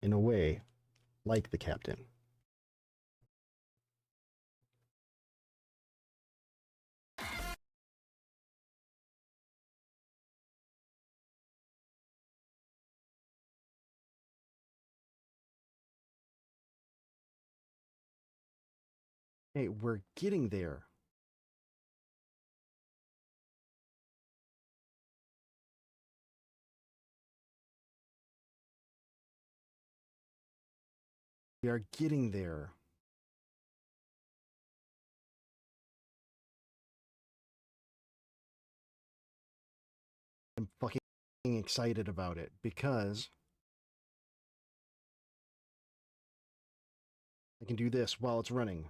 in a way, like the captain. Hey, we're getting there. We are getting there. I'm fucking excited about it because I can do this while it's running.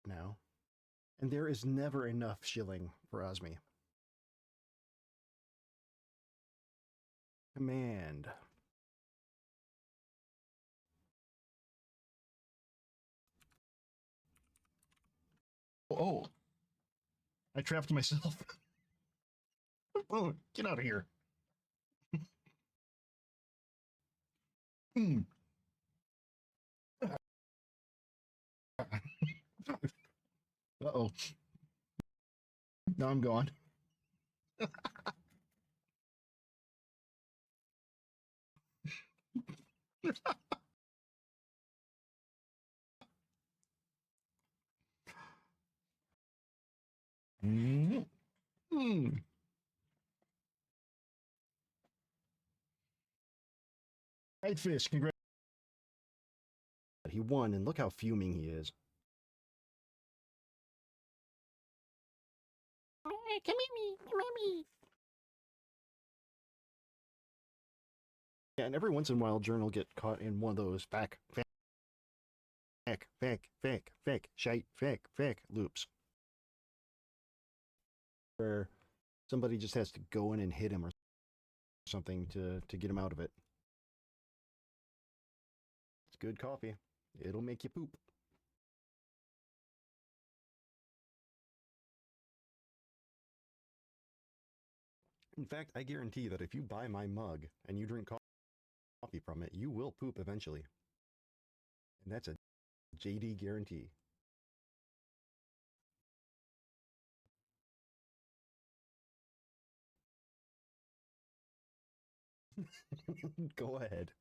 Now, and there is never enough shilling for Osmi. Command. Oh, I trapped myself. Oh, get out of here. Hmm. Uh-oh. Now I'm gone. Mm. Mm. Right fish, congrats. He won, and look how fuming he is. Come at me, come at me. Yeah, and every once in a while, Journal get caught in one of those fake, fake loops where somebody just has to go in and hit him or something to get him out of it. It's good coffee. It'll make you poop. In fact, I guarantee that if you buy my mug and you drink coffee from it, you will poop eventually. And that's a JD guarantee. Go ahead.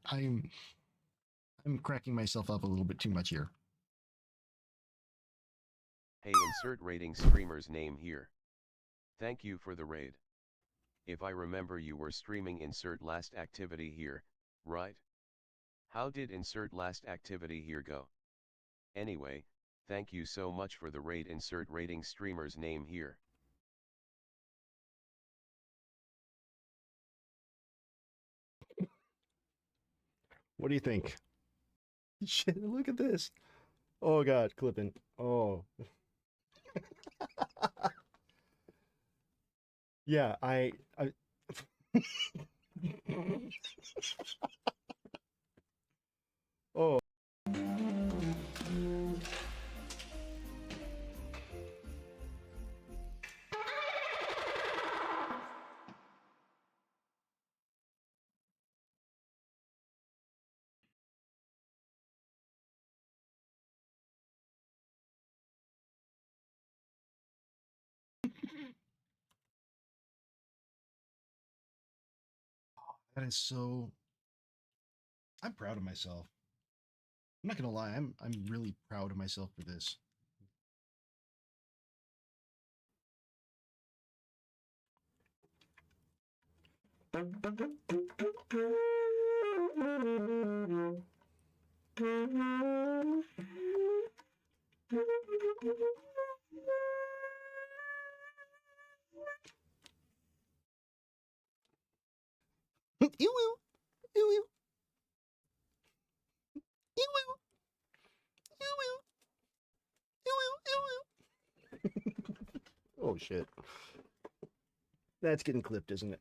I'm I'm cracking myself up a little bit too much here. Hey, insert rating streamer's name here. Thank you for the raid. If I remember, you were streaming insert last activity here, right? How did insert last activity here go? Anyway, thank you so much for the raid. Insert rating streamer's name here. What do you think? Shit, look at this. Oh god, clipping. Oh. Yeah, I oh. That is so. I'm proud of myself. I'm not gonna lie. I'm really proud of myself for this. Ew, ew, ew, ew. Ew, ew. Ew, ew. Ew, ew, ew, ew. Oh shit. That's getting clipped, isn't it?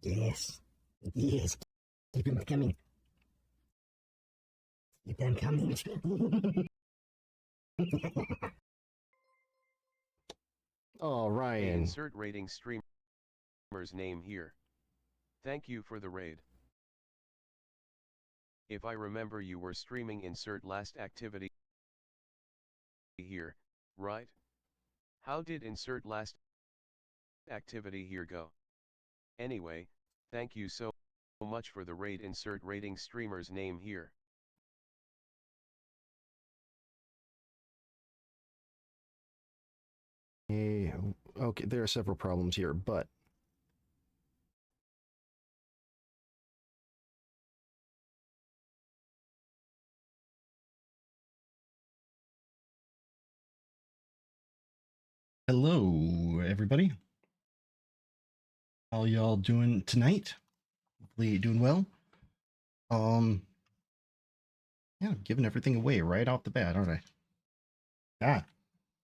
Yes. Yes. Keep him coming. Keep them coming. Oh, Hey, Ryan. insert rating streamer's name here. Thank you for the raid. If I remember you were streaming insert last activity here, right? How did insert last activity here go? Anyway, thank you so much for the raid. Insert rating streamer's name here. Yeah, okay, there are several problems here, but hello, everybody. How y'all doing tonight? Hopefully doing well. Yeah, giving everything away right off the bat, aren't I? Ah,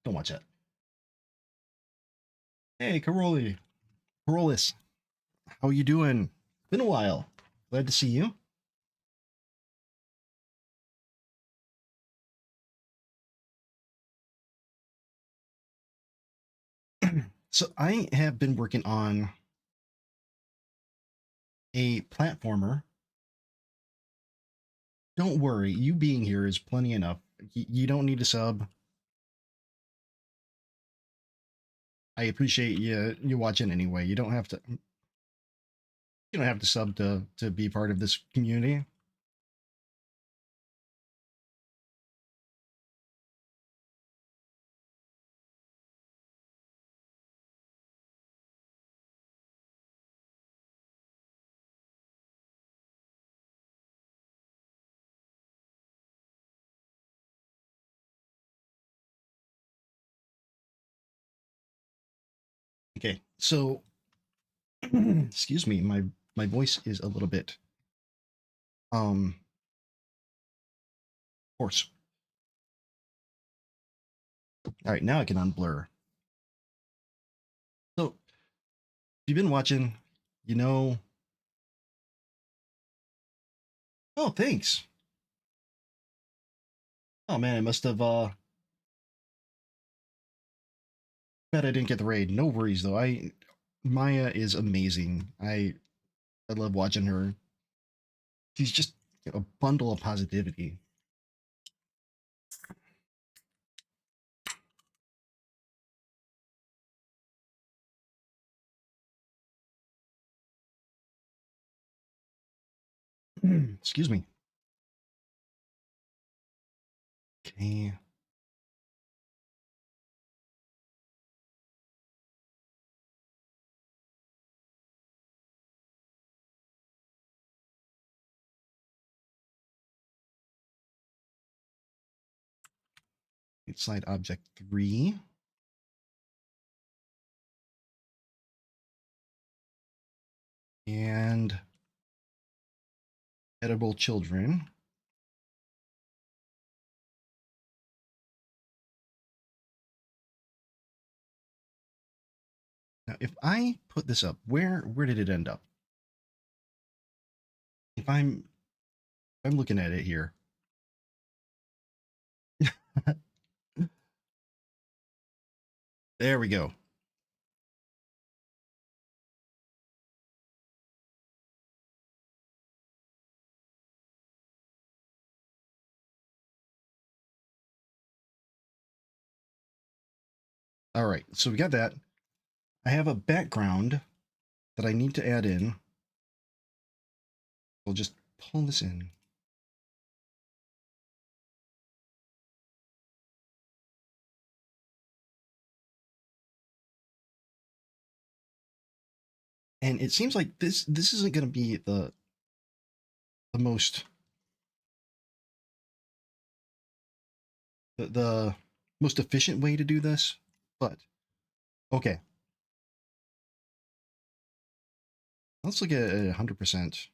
don't watch that. Hey, Carolis, how you doing? Been a while. Glad to see you. So I have been working on a platformer. Don't worry, you being here is plenty enough. You don't need a sub. I appreciate you watching anyway. You don't have to sub to be part of this community. Okay, so excuse me, my voice is a little bit hoarse. All right, now I can unblur. So if you've been watching, you know. Oh, thanks. Oh man, I must have bet I didn't get the raid. No worries though. Maya is amazing. I love watching her. She's just a bundle of positivity. Excuse me. Okay. Slide object 3. And edible children. Now, if I put this up, where did it end up? If I'm looking at it here. There we go. All right, so we got that. I have a background that I need to add in. We'll just pull this in. And it seems like this isn't going to be the most the most efficient way to do this, but okay. Let's look at 100%.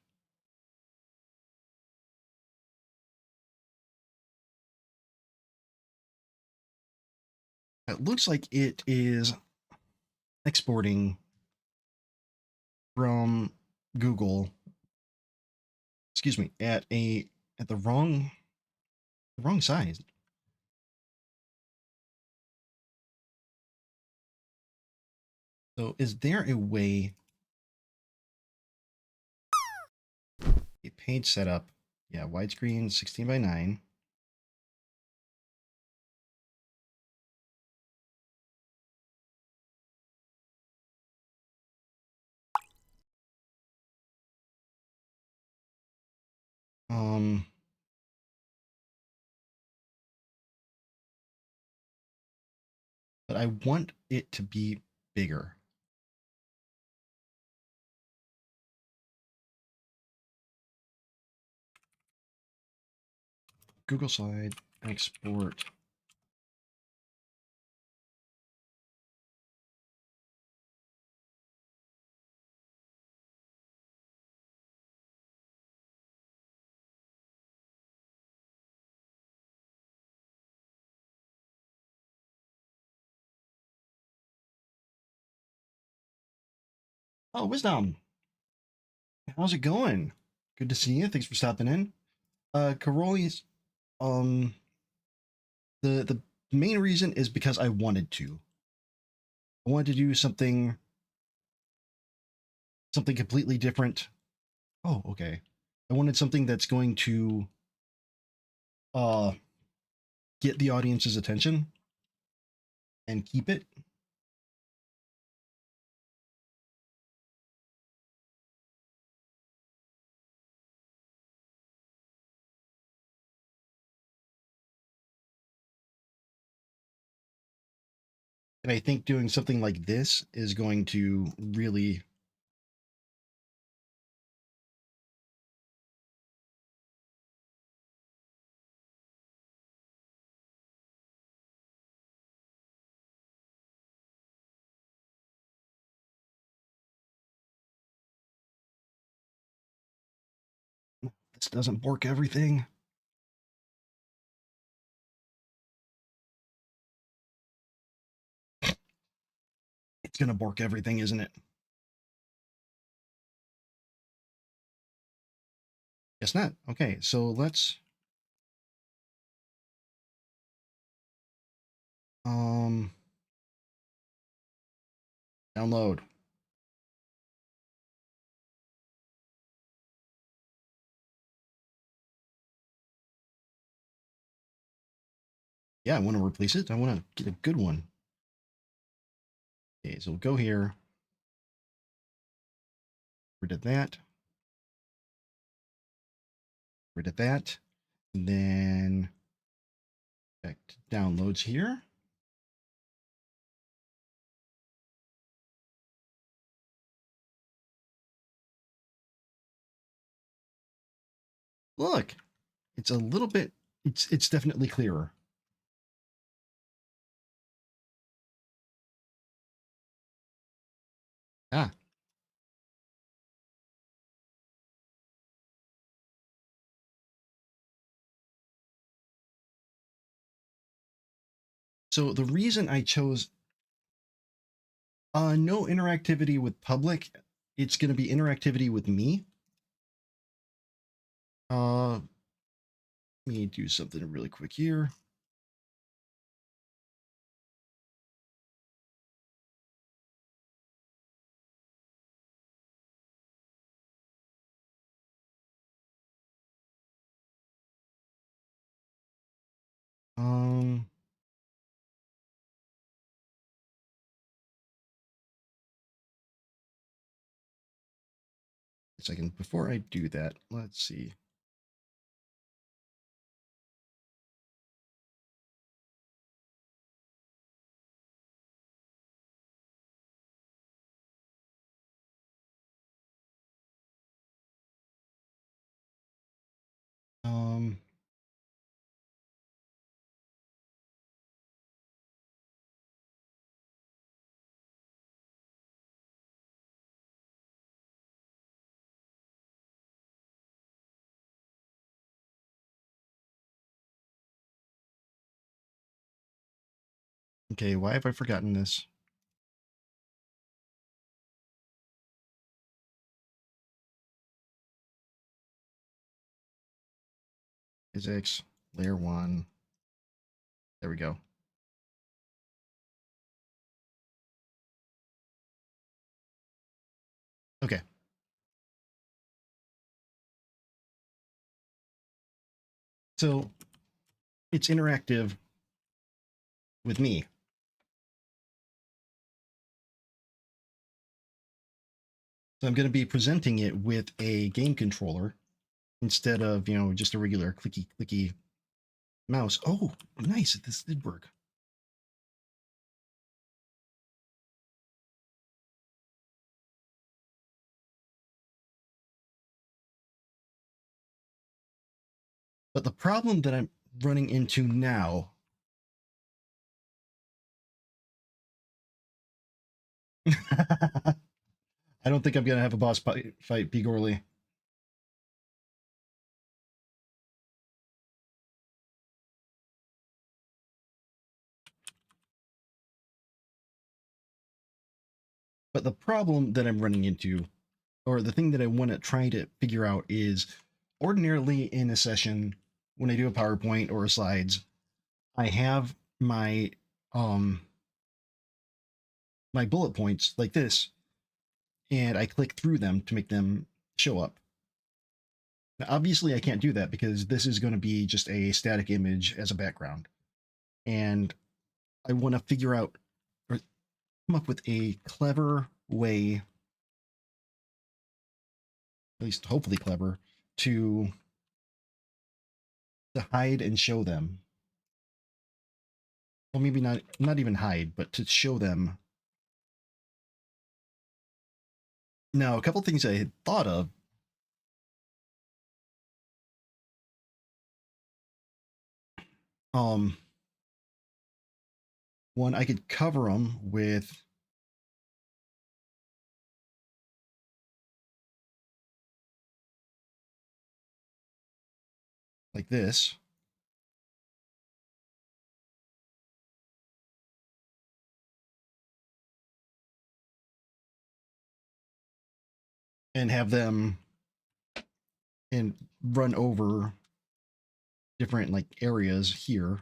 It looks like it is exporting from Google, excuse me, at the wrong size. So is there a way a page setup? Yeah, widescreen 16:9. Um but I want it to be bigger. Google Slide export. Oh, Wisdom. How's it going? Good to see you. Thanks for stopping in. Caroli's, um, the main reason is because I wanted to. I wanted to do something completely different. Oh, okay. I wanted something that's going to uh get the audience's attention and keep it. And I think doing something like this is going to really this doesn't bork everything. It's gonna bork everything, isn't it? Guess not. Okay, so let's um download. Yeah, I want to replace it. I want to get a good one. Okay, so we'll go here. Rid of that. Rid of that. And then back to downloads here. Look, it's a little bit, it's definitely clearer. Ah. So the reason I chose No interactivity with public. It's going to be interactivity with me. Let me do something really quick here. Um, a second. Before I do that, let's see. Um, okay, why have I forgotten this? Physics, layer 1. There we go. Okay. So it's interactive with me. So I'm going to be presenting it with a game controller instead of, just a regular clicky mouse. Oh, nice. This did work. But the problem that I'm running into now I don't think I'm going to have a boss fight P. Gorley. But the problem that I'm running into, or the thing that I want to try to figure out is ordinarily in a session, when I do a PowerPoint or a slides, I have um my bullet points like this, and I click through them to make them show up. Now, obviously, I can't do that because this is going to be just a static image as a background. And I want to figure out or come up with a clever way, at least hopefully clever, to hide and show them. Well, maybe not even hide, but to show them. Now, a couple things I had thought of. Um, One, I could cover them with like this. And have them and run over different like areas here.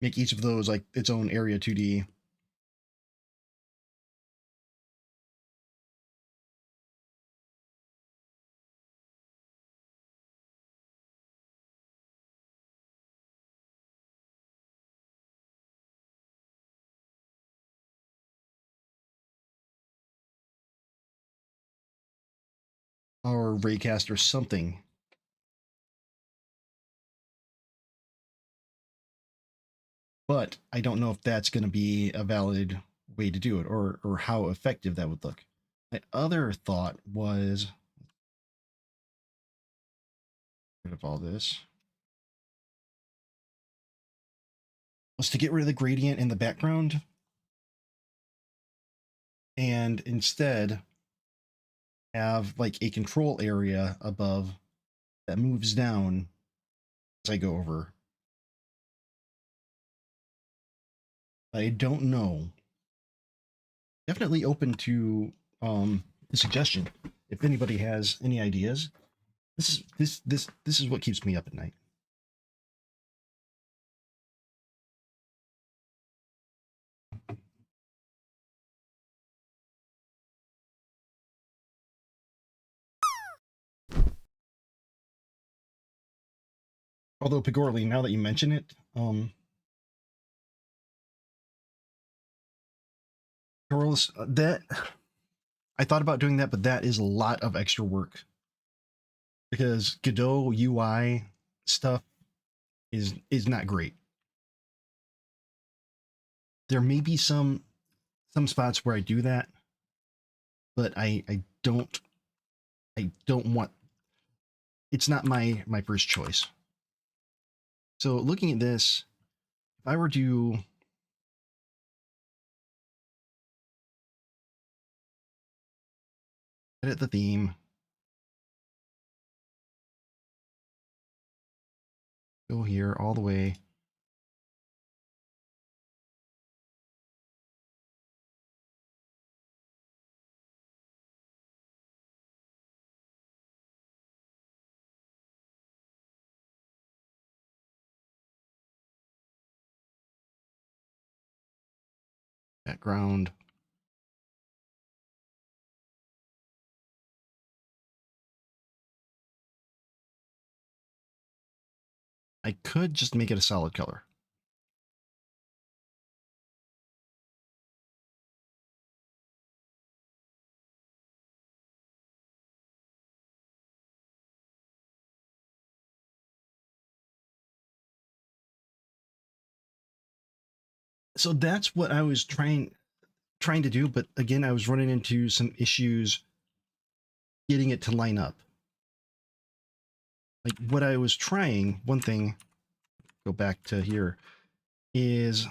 Make each of those like its own area 2D. Or raycast or something. But I don't know if that's going to be a valid way to do it, or how effective that would look. My other thought was rid of all this. Was to get rid of the gradient in the background and instead have like a control area above that moves down as I go over. I don't know. Definitely open to the suggestion. If anybody has any ideas, this is what keeps me up at night. Although Pigorli, now that you mention it, Carlos, that I thought about doing that, but that is a lot of extra work because Godot UI stuff is not great. There may be some spots where I do that, but I don't want. It's not my first choice. So looking at this, if I were to edit the theme, go here all the way. Background. I could just make it a solid color. So that's what I was trying to do, but again, I was running into some issues getting it to line up. Like what I was trying, one thing, go back to here, is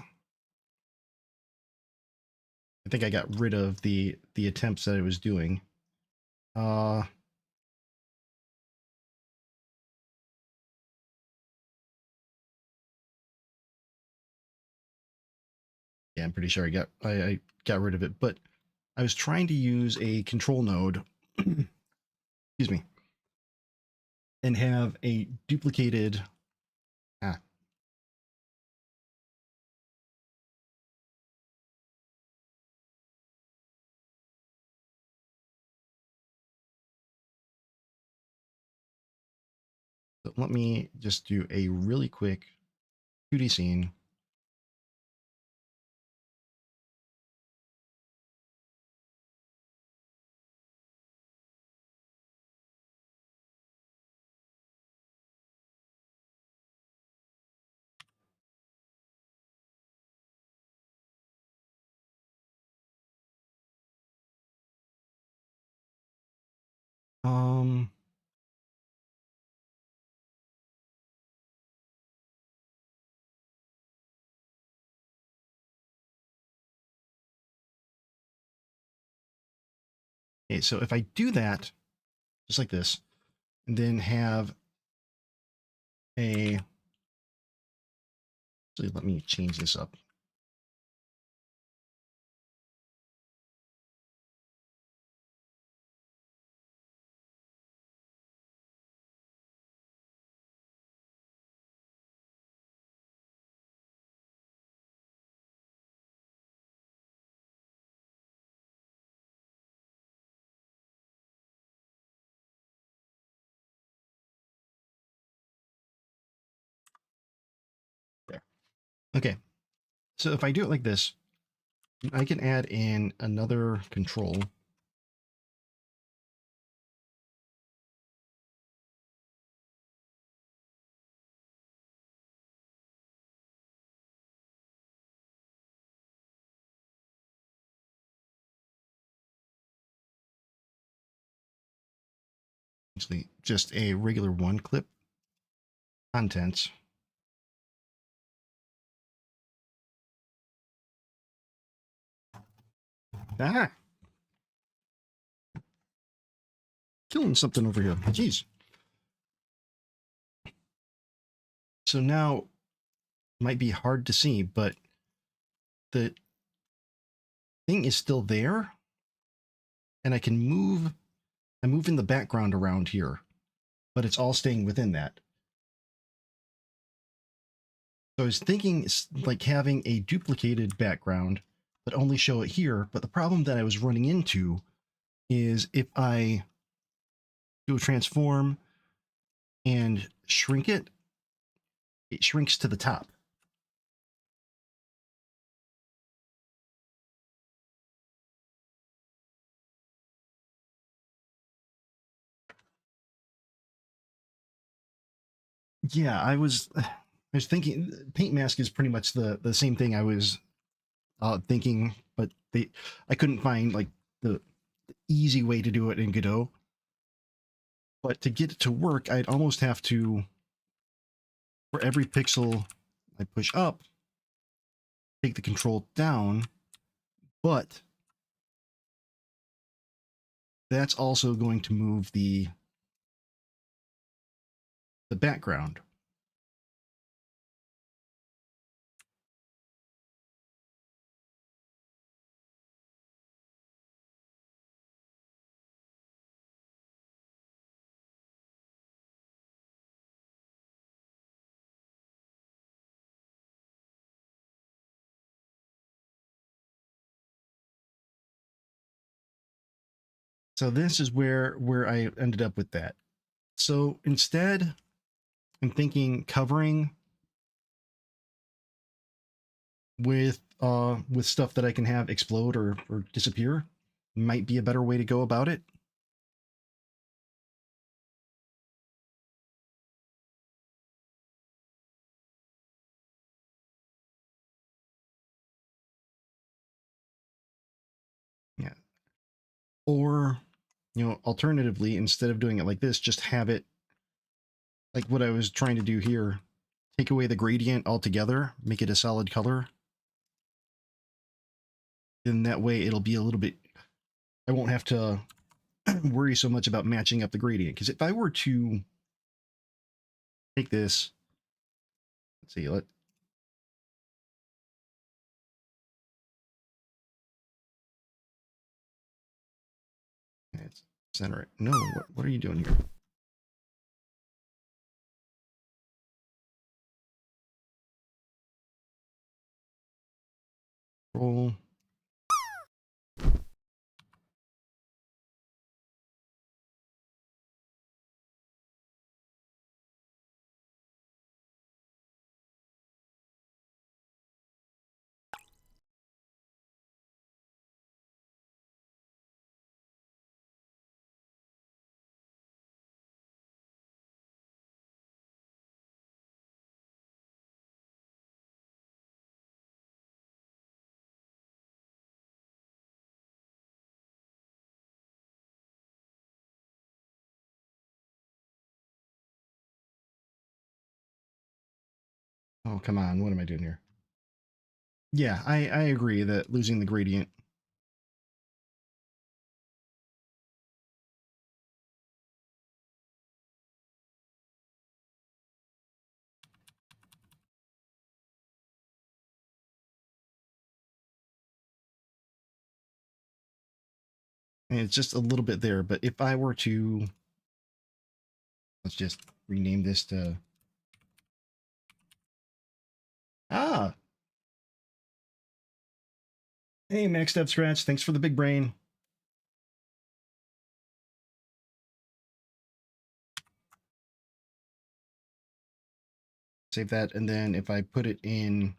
I think I got rid of the attempts that I was doing. Yeah, I'm pretty sure I got rid of it, but I was trying to use a control node, excuse me, and have a duplicated. So let me just do a really quick 2D scene. Um, okay, so if I do that, just like this, and then have a, so let me change this up. There. Okay, so if I do it like this, I can add in another control. Actually, just a regular one clip contents. Ah, killing something over here. Jeez. So now might be hard to see, but the thing is still there, and I can move. I'm moving the background around here, but it's all staying within that. So I was thinking like having a duplicated background, but only show it here. But the problem that I was running into is if I do a transform and shrink it, it shrinks to the top. Yeah, I was thinking paint mask is pretty much the same thing I was thinking, but I couldn't find like the easy way to do it in Godot. But to get it to work, I'd almost have to, for every pixel I push up, take the control down, but that's also going to move the background. So this is where I ended up with that. So instead, I'm thinking covering with stuff that I can have explode or disappear might be a better way to go about it. Yeah. Or, alternatively, instead of doing it like this, just have it like what I was trying to do here. Take away the gradient altogether, make it a solid color. Then that way it'll be a little bit, I won't have to worry so much about matching up the gradient. Because if I were to take this, let's see, let's center it. No, what are you doing here? Roll. Oh, come on. What am I doing here? Yeah, I agree that losing the gradient. And it's just a little bit there, but if I were to, let's just rename this to, ah, hey, Maxed Up Scratch, thanks for the big brain. Save that, and then if I put it in,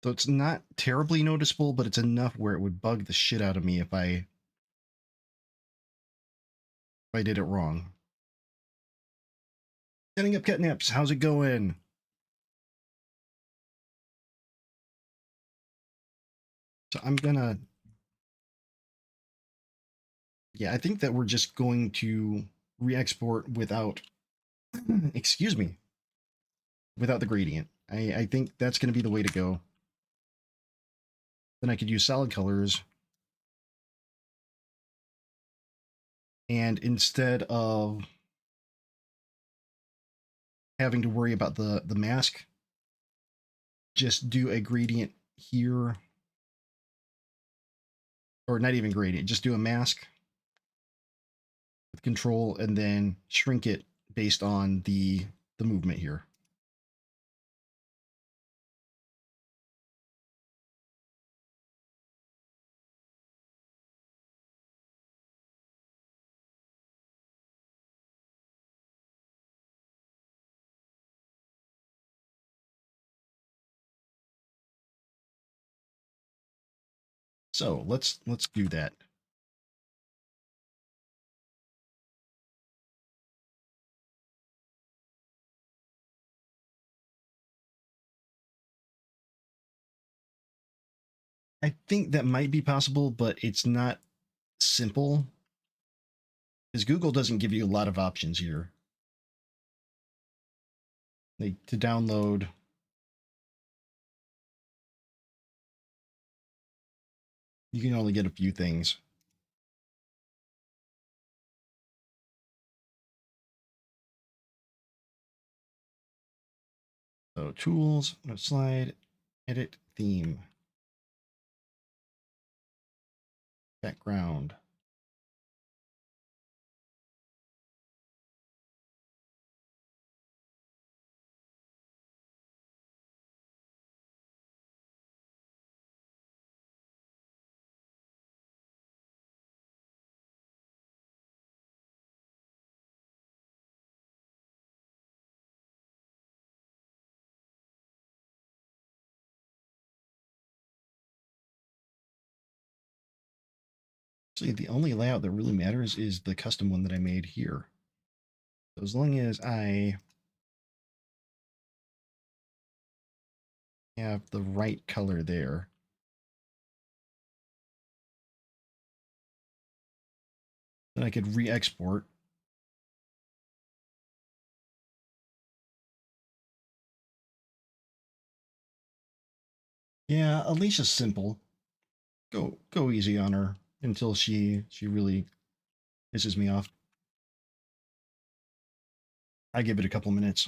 so it's not terribly noticeable, but it's enough where it would bug the shit out of me if I did it wrong. Setting up catnips, how's it going? So I'm gonna, yeah, I think that we're just going to re-export without Excuse me. Without the gradient. I think that's going to be the way to go. Then I could use solid colors. And instead of having to worry about the mask, just do a gradient here. Or not even gradient, just do a mask with control and then shrink it based on the movement here. So let's do that. I think that might be possible, but it's not simple because Google doesn't give you a lot of options here. Like to download. You can only get a few things. So tools, slide, edit theme, background. Actually, the only layout that really matters is the custom one that I made here. So as long as I have the right color there. Then I could re-export. Yeah, Alicia's simple. Go easy on her until she really pisses me off. I give it a couple minutes.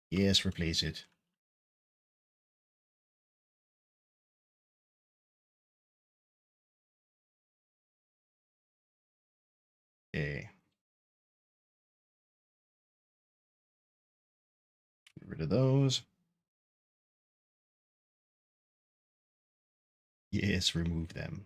Yes, replace it. Okay. Get rid of those. Yes, remove them.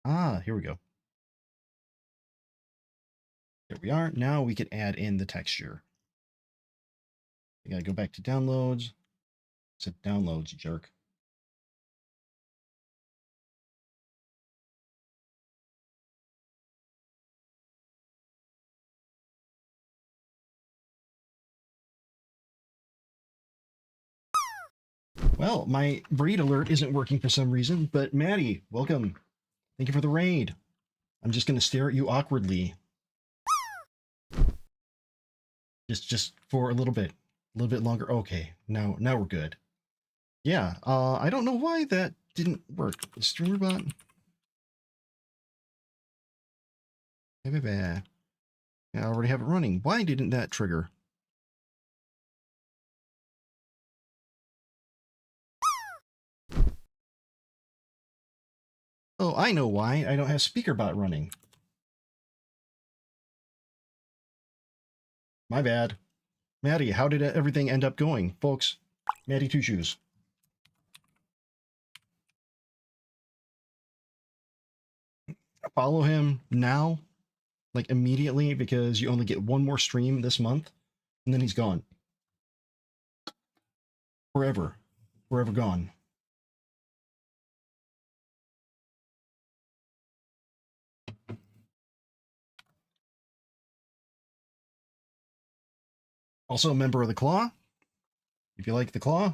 Ah, here we go. There we are. Now we can add in the texture. I gotta go back to downloads. It's a downloads, jerk. Well, my breed alert isn't working for some reason, but Maddie, welcome. Thank you for the raid. I'm just gonna stare at you awkwardly. Just for a little bit longer. Okay, now we're good. Yeah, I don't know why that didn't work. StreamerBot. Yeah, I already have it running. Why didn't that trigger? Oh, I know why. I don't have SpeakerBot running. My bad. Maddie, how did everything end up going? Folks, Maddie Two Shoes. Follow him now, like immediately, because you only get one more stream this month, and then he's gone. Forever. forever gone. Also a member of the Claw. If you like the Claw,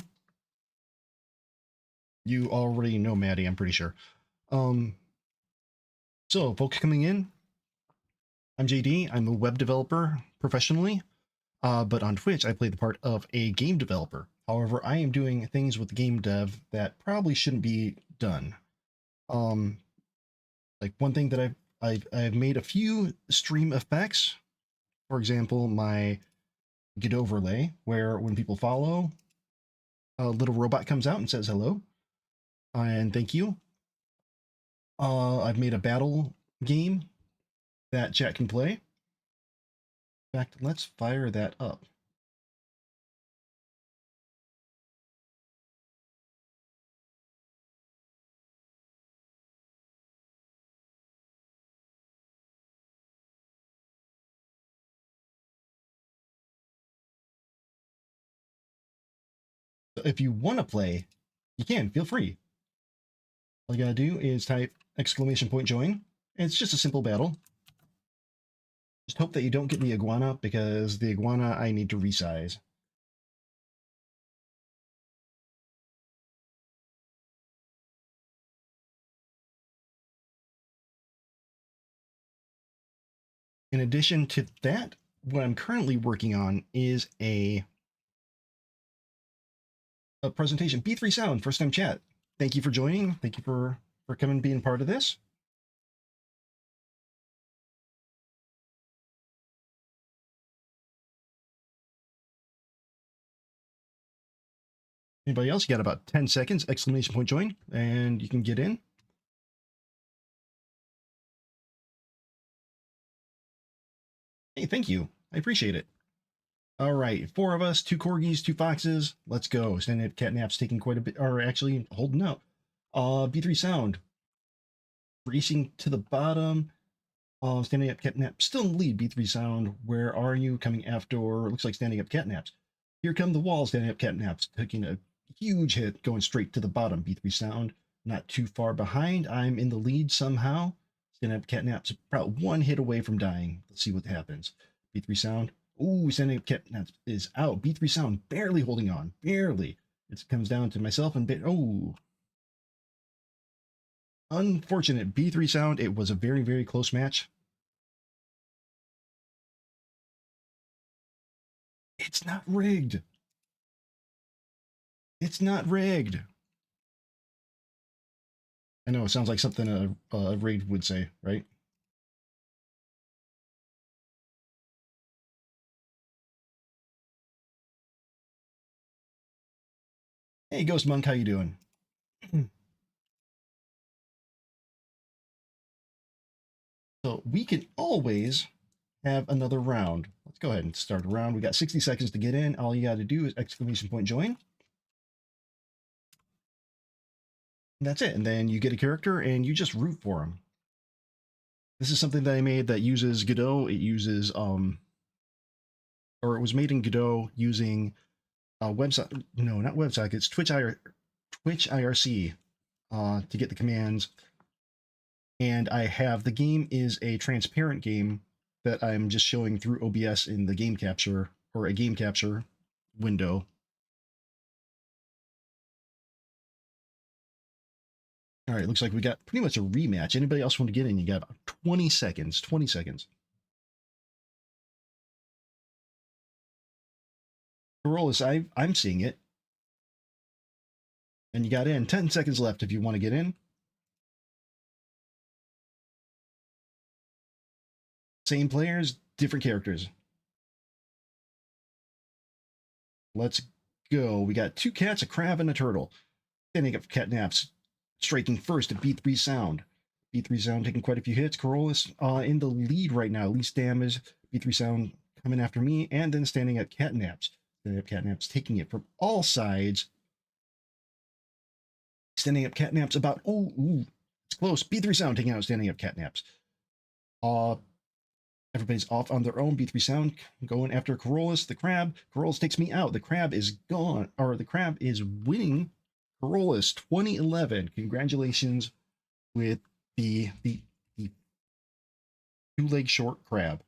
you already know Maddie, I'm pretty sure. So, folks coming in, I'm JD. I'm a web developer professionally, but on Twitch, I play the part of a game developer. However, I am doing things with game dev that probably shouldn't be done. Like one thing that I've made a few stream effects. For example, my Get overlay, where when people follow, a little robot comes out and says hello and thank you. I've made a battle game that chat can play. In fact, let's fire that up. So if you want to play, you can, feel free. All you gotta do is type !join. It's just a simple battle. Just hope that you don't get the iguana, because the iguana I need to resize. In addition to that, what I'm currently working on is a presentation. B3 Sound, first time chat. Thank you for joining. Thank you for coming and being part of this. Anybody else? You got about 10 seconds, ! Join, and you can get in. Hey, thank you. I appreciate it. All right, 4 of us, 2 corgis, 2 foxes. Let's go. Standing up catnaps taking quite a bit, or actually holding out. B3 Sound. Racing to the bottom. Standing up catnap still in the lead. B3 Sound, where are you? Coming after, looks like standing up catnaps. Here come the walls, standing up catnaps, taking a huge hit, going straight to the bottom. B3 Sound, not too far behind. I'm in the lead somehow. Standing up catnaps, about 1 hit away from dying. Let's see what happens. B3 Sound. Ooh, standing up catnaps is out. B3 Sound barely holding on. Barely. It comes down to myself and oh. Unfortunate. B3 Sound. It was a very, very close match. It's not rigged. It's not rigged. I know it sounds like something a rigged would say, right? Hey, Ghost Monk, how you doing? So we can always have another round. Let's go ahead and start a round. We got 60 seconds to get in. All you got to do is ! Join. And that's it. And then you get a character and you just root for him. This is something that I made that uses Godot. It uses, or it was made in Godot using WebSocket. No, not WebSocket. It's Twitch IRC to get the commands. And I have, the game is a transparent game that I'm just showing through OBS in the game capture, or a game capture window. All right, looks like we got pretty much a rematch. Anybody else want to get in? You got about 20 seconds. 20 seconds. Carolus, I'm seeing it. And you got in. 10 seconds left if you want to get in. Same players, different characters. Let's go. We got 2 cats, a crab, and a turtle. Standing up for catnaps. Striking first at B3 Sound. B3 Sound taking quite a few hits. Carolus in the lead right now. Least damage. B3 Sound coming after me. And then standing at catnaps. Standing up catnaps taking it from all sides. Standing up catnaps about, ooh, it's close. B3 Sound taking out standing up catnaps. Everybody's off on their own. B3 Sound going after Carolus, the crab. Carolus takes me out. The crab is gone, or the crab is winning Carolus 2011. Congratulations with the two-leg short crab.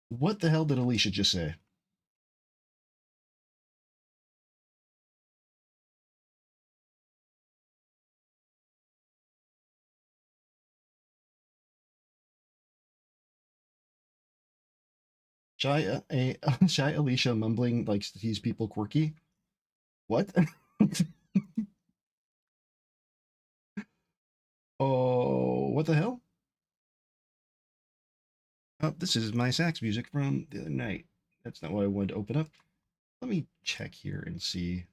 What the hell did Alicia just say? Shy Alicia mumbling likes to tease people quirky. What? Oh, what the hell? Oh, this is my sax music from the other night. That's not what I wanted to open up. Let me check here and see.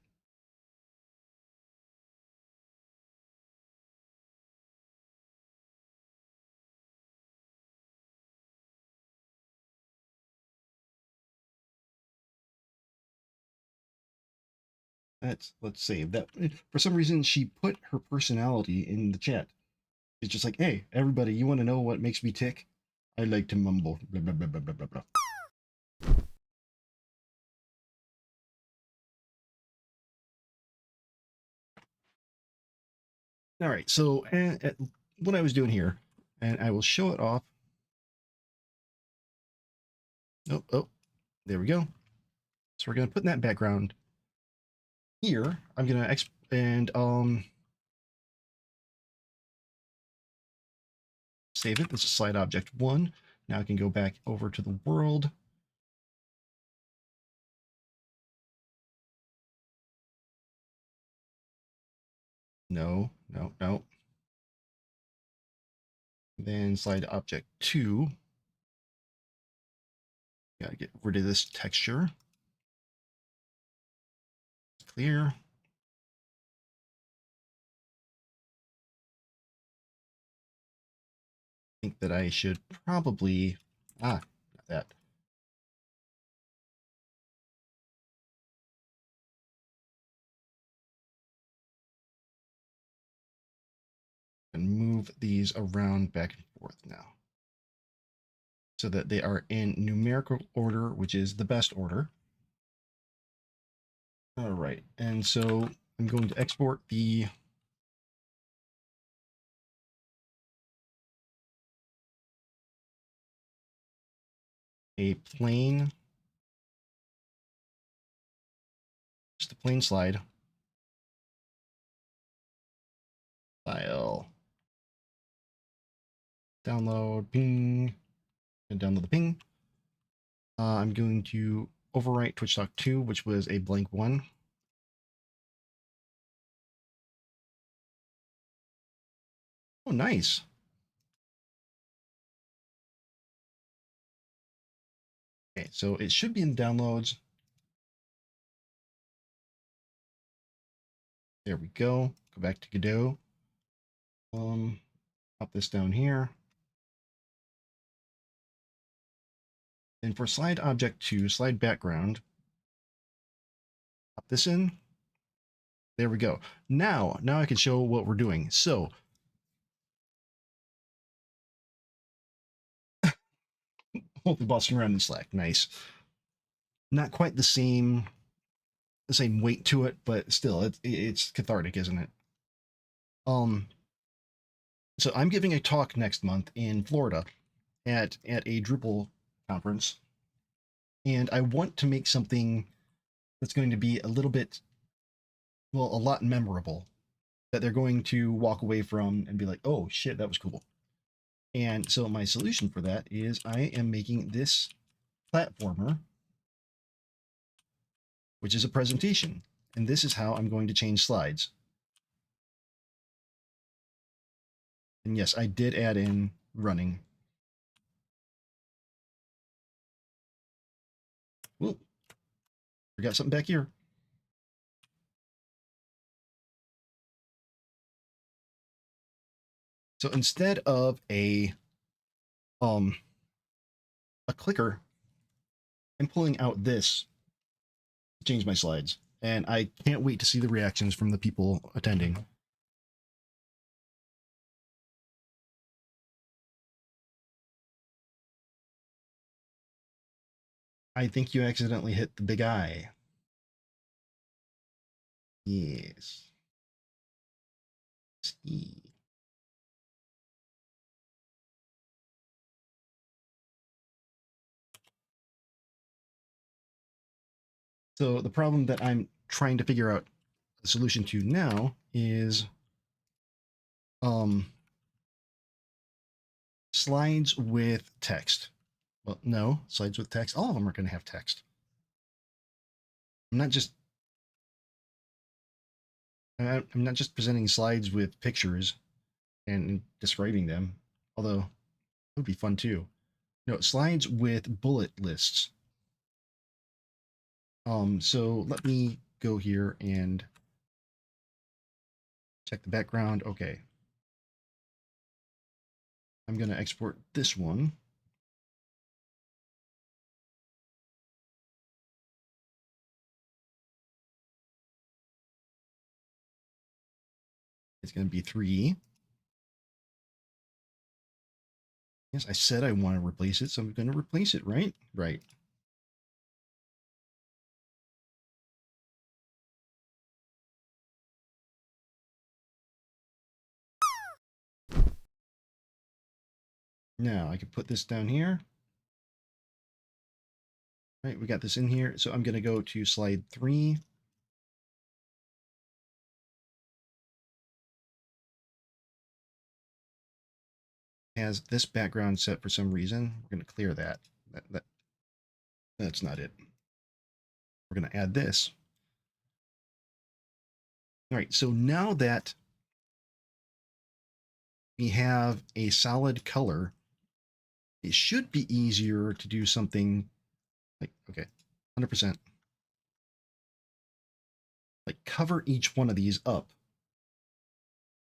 Let's save that. For some reason, she put her personality in the chat. It's just like, hey, everybody, you want to know what makes me tick? I like to mumble. Blah, blah, blah, blah, blah, blah, blah. All right, so what I was doing here, and I will show it off. Oh, there we go. So we're gonna put in that background here. I'm gonna save it. This is slide object 1. Now I can go back over to the world. No. Then slide object 2. Gotta get rid of this texture. Clear. I think that I should probably, not that. And move these around back and forth now, so that they are in numerical order, which is the best order. All right, and so I'm going to export a plain, just a plain slide file. Download ping, and download the ping. I'm going to overwrite Twitch Talk 2, which was a blank 1. Oh, nice. Okay, so it should be in downloads. There we go. Go back to Godot. Pop this down here. And for slide object 2, slide background, pop this in. There we go. Now I can show what we're doing. So hopefully bossing around in Slack. Nice. Not quite the same weight to it, but still it's cathartic, isn't it? So I'm giving a talk next month in Florida at a Drupal conference, and I want to make something that's going to be a little bit, well, a lot memorable, that they're going to walk away from and be like, oh shit, that was cool. And so my solution for that is I am making this platformer, which is a presentation, and this is how I'm going to change slides. And yes, I did add in running. Whoop. Forgot something back here. So instead of a clicker, I'm pulling out this to change my slides. And I can't wait to see the reactions from the people attending. I think you accidentally hit the big eye. Yes. See. So the problem that I'm trying to figure out the solution to now is slides with text. Well, no, slides with text. All of them are going to have text. I'm not just presenting slides with pictures and describing them, although it would be fun too. No, slides with bullet lists. So let me go here and check the background. Okay. I'm going to export this one. It's going to be 3. Yes, I said I want to replace it, so I'm going to replace it, right? Right. Now I can put this down here. Right, we got this in here. So I'm going to go to slide 3. Has this background set for some reason. We're going to clear that. That's not it. We're going to add this. All right, so now that we have a solid color, it should be easier to do something like, okay, 100%. Like cover each one of these up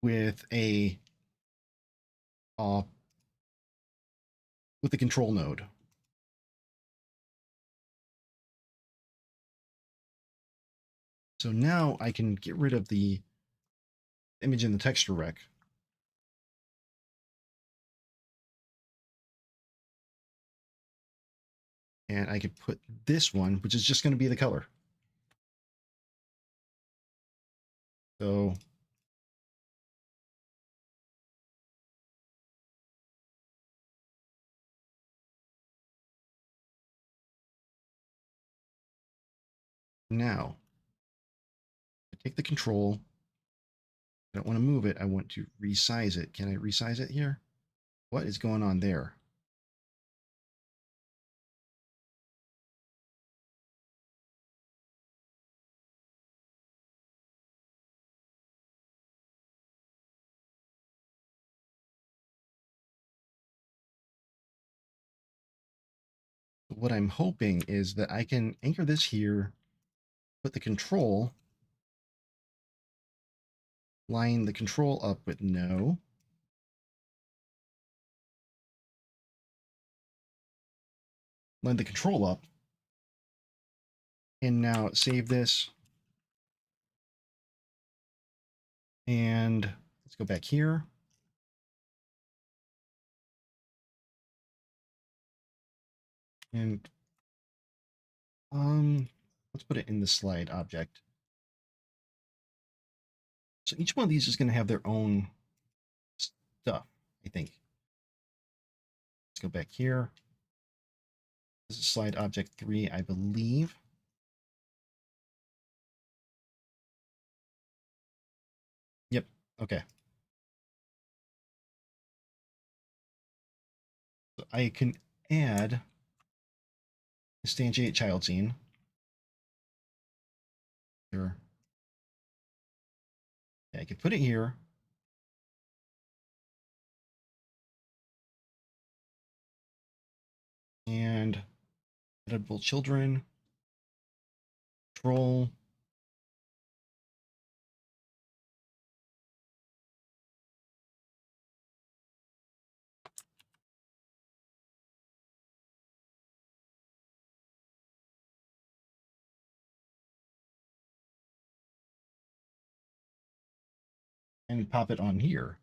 with a control node. So now I can get rid of the image in the texture rec. And I could put this one, which is just going to be the color. So now I take the control. I don't want to move it. I want to resize it. Can I resize it here? What is going on there? What I'm hoping is that I can anchor this here, put the control, line the control up with no. Line the control up. And now save this. And let's go back here. And let's put it in the slide object. So each one of these is going to have their own stuff, I think. Let's go back here. This is slide object 3, I believe. Yep, okay. So I can add instantiate child scene. Here. Yeah, I could put it here. And editable children. Control. And pop it on here.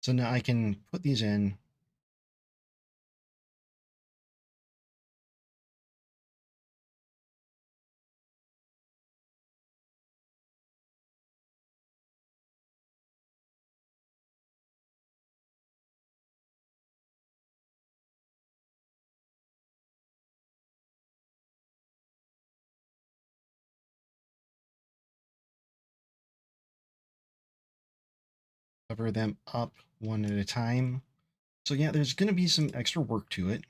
So now I can put these in. Cover them up one at a time. So yeah, there's going to be some extra work to it.